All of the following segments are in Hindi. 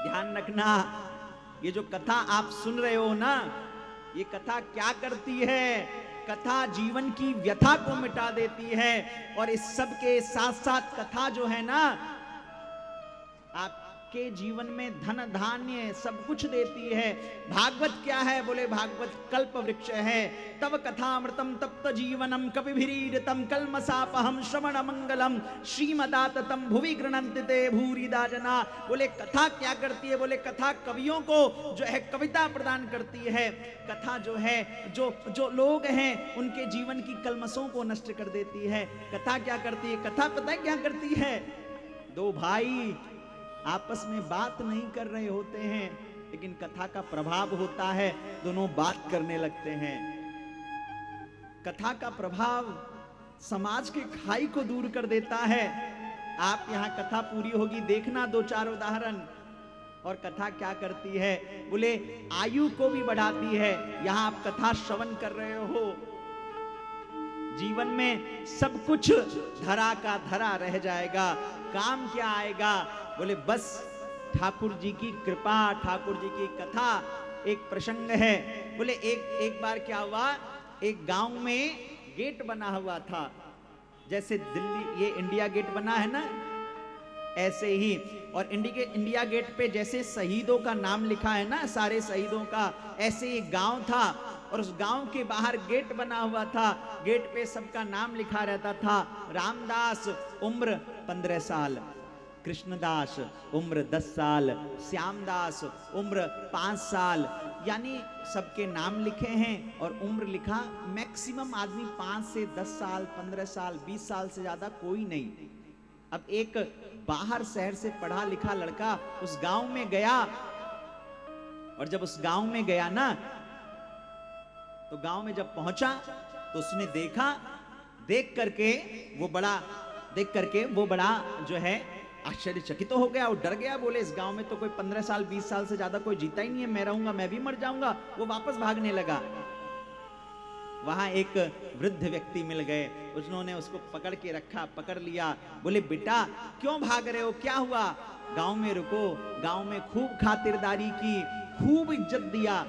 ध्यान रखना, ये जो कथा आप सुन रहे हो ना, ये कथा क्या करती है? कथा जीवन की व्यथा को मिटा देती है। और इस सब के साथ साथ कथा जो है ना, आपके जीवन में धन धान्य सब कुछ देती है। भागवत क्या है? बोले भागवत कल्प वृक्ष है। तव कथामृतम तप्त जीवनम कपिभिरीडितम कल्मषापहम श्रवण मंगलम श्रीमदाततम भुवि गृह्णन्ति ते भूरिदा जना। बोले कथा क्या करती है? बोले कथा कवियों को जो है कविता प्रदान करती है। कथा जो है जो लोग हैं उनके जीवन की कलमशों को नष्ट कर देती है। कथा क्या करती है? कथा पता है क्या करती है? दो भाई आपस में बात नहीं कर रहे होते हैं, लेकिन कथा का प्रभाव होता है, दोनों बात करने लगते हैं। कथा का प्रभाव समाज के खाई को दूर कर देता है। आप यहां कथा पूरी होगी, देखना दो चार उदाहरण। और कथा क्या करती है? बोले आयु को भी बढ़ाती है। यहां आप कथा श्रवण कर रहे हो, जीवन में सब कुछ धरा का धरा रह जाएगा। काम क्या आएगा? बोले बस ठाकुर जी की कृपा, ठाकुर जी की कथा। एक प्रसंग है। बोले एक बार क्या हुआ, एक गांव में गेट बना हुआ था, जैसे दिल्ली ये इंडिया गेट बना है ना, ऐसे ही। और इंडिया गेट पे जैसे शहीदों का नाम लिखा है ना, सारे शहीदों का, ऐसे ही गांव था। और उस गांव के बाहर गेट बना हुआ था। गेट पे सबका नाम लिखा रहता था। रामदास उम्र 15 साल, कृष्णदास उम्र 10 साल, श्यामदास उम्र 5 साल। यानी सबके नाम लिखे हैं और उम्र लिखा। मैक्सिमम आदमी 5 से 10 साल, 15 साल, 20 साल से ज्यादा कोई नहीं। अब एक बाहर शहर से पढ़ा लिखा लड़का उस गांव में गया। और जब उस गांव में गया ना, तो गांव में जब पहुंचा तो उसने देखा, देख करके वो बड़ा जो है आश्चर्यचकित हो गया और डर गया। बोले इस गांव में तो कोई 15 साल 20 साल से ज्यादा कोई जीता ही नहीं है, मैं रहूंगा मैं भी मर जाऊंगा। वो वापस भागने लगा। वहां एक वृद्ध व्यक्ति मिल गए, उन्होंने उसको पकड़ के रखा, पकड़ लिया। बोले बेटा क्यों भाग रहे हो, क्या हुआ? गांव में रुको, गांव में खूब खातिरदारी की, खूब इज्जत दिया।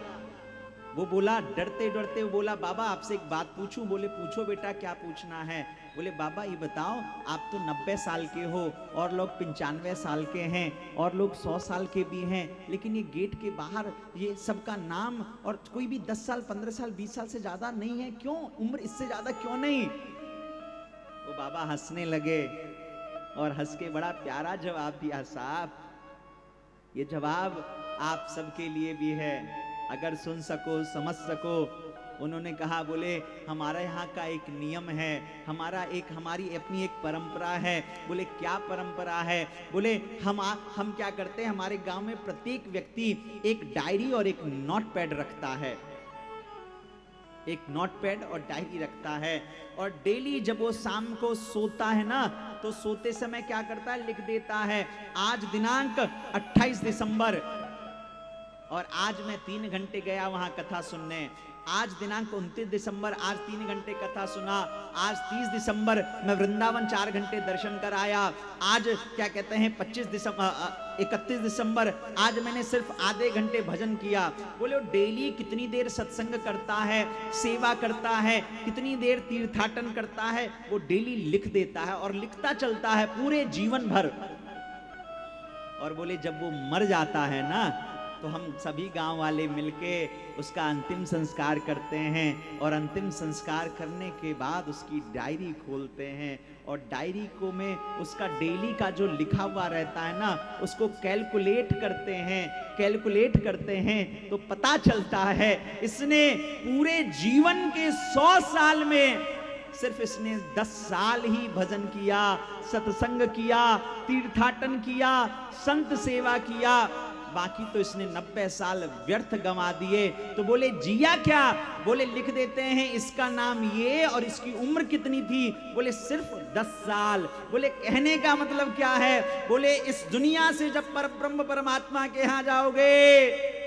वो बोला डरते डरते, वो बोला बाबा आपसे एक बात पूछूं? बोले पूछो बेटा, क्या पूछना है? बोले बाबा ये बताओ, आप तो 90 साल के हो और लोग 95 साल के हैं और लोग 100 साल के भी हैं, लेकिन ये गेट के बाहर ये सबका नाम और कोई भी 10 साल 15 साल 20 साल से ज्यादा नहीं है, क्यों? उम्र इससे ज्यादा क्यों नहीं? वो बाबा हंसने लगे और हंस के बड़ा प्यारा जवाब दिया, साहब ये जवाब आप सबके लिए भी है, अगर सुन सको समझ सको। उन्होंने कहा, बोले हमारा यहाँ का एक नियम है, हमारी अपनी एक परंपरा है। बोले क्या परंपरा है? बोले हम क्या करते हैं, हमारे गांव में प्रत्येक व्यक्ति एक डायरी और एक नोटपैड रखता है, एक नोटपैड और डायरी रखता है। और डेली जब वो शाम को सोता है ना, तो सोते समय क्या करता है, लिख देता है आज दिनांक 28 दिसंबर, और आज मैं 3 घंटे गया वहां कथा सुनने। आज दिनांक 29 दिसंबर, आज 3 घंटे कथा सुना। आज 30 दिसंबर मैं वृंदावन 4 घंटे दर्शन कर आया। आज क्या कहते हैं 31 दिसंबर, आज मैंने सिर्फ आधे घंटे भजन किया। बोले वो डेली कितनी देर सत्संग करता है, सेवा करता है, कितनी देर तीर्थाटन करता है, वो डेली लिख देता है और लिखता चलता है पूरे जीवन भर। और बोले जब वो मर जाता है ना, तो हम सभी गांव वाले मिलके उसका अंतिम संस्कार करते हैं। और अंतिम संस्कार करने के बाद उसकी डायरी खोलते हैं और डायरी को में उसका डेली का जो लिखा हुआ रहता है ना, उसको कैलकुलेट करते हैं तो पता चलता है इसने पूरे जीवन के 100 साल में सिर्फ इसने 10 साल ही भजन किया, सत्संग किया, तीर्थाटन किया, संत सेवा किया, बाकी तो इसने 90 साल व्यर्थ गंवा दिए। तो बोले जिया क्या? बोले लिख देते हैं इसका नाम ये और इसकी उम्र कितनी थी? बोले सिर्फ 10 साल। बोले कहने का मतलब क्या है? बोले इस दुनिया से जब परब्रह्म परमात्मा के यहां जाओगे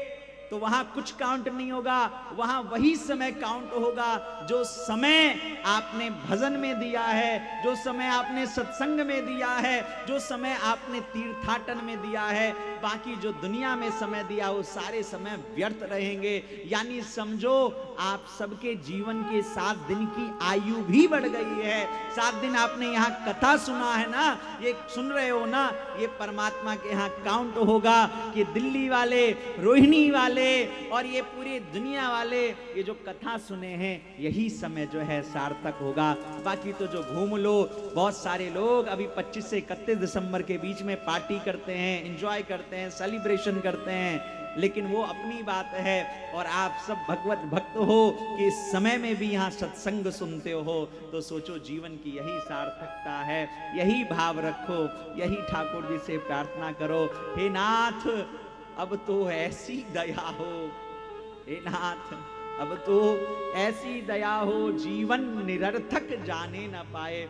तो वहां कुछ काउंट नहीं होगा, वहां वही समय काउंट होगा जो समय आपने भजन में दिया है, जो समय आपने सत्संग में दिया है, जो समय आपने तीर्थाटन में दिया है। बाकी जो दुनिया में समय दिया वो सारे समय व्यर्थ रहेंगे। यानी समझो आप सबके जीवन के 7 दिन की आयु भी बढ़ गई है। 7 दिन आपने यहाँ कथा सुना है ना, ये सुन रहे हो ना, ये परमात्मा के यहाँ काउंट होगा कि दिल्ली वाले, रोहिणी वाले और ये पूरी दुनिया वाले ये जो कथा सुने हैं यही समय जो है सार्थक होगा। बाकी तो जो घूम लो, बहुत सारे लोग अभी 25 से 31 दिसंबर के बीच में पार्टी करते हैं, एंजॉय करते हैं, सेलिब्रेशन करते हैं, लेकिन वो अपनी बात है। और आप सब भगवत भक्त हो कि इस समय में भी यहाँ सत्संग सुनते हो, तो सोचो जीवन की यही सार्थकता है। यही भाव रखो, यही ठाकुर जी से प्रार्थना करो, हे नाथ अब तो ऐसी दया हो, हे नाथ अब तो ऐसी दया हो जीवन निरर्थक जाने न पाए।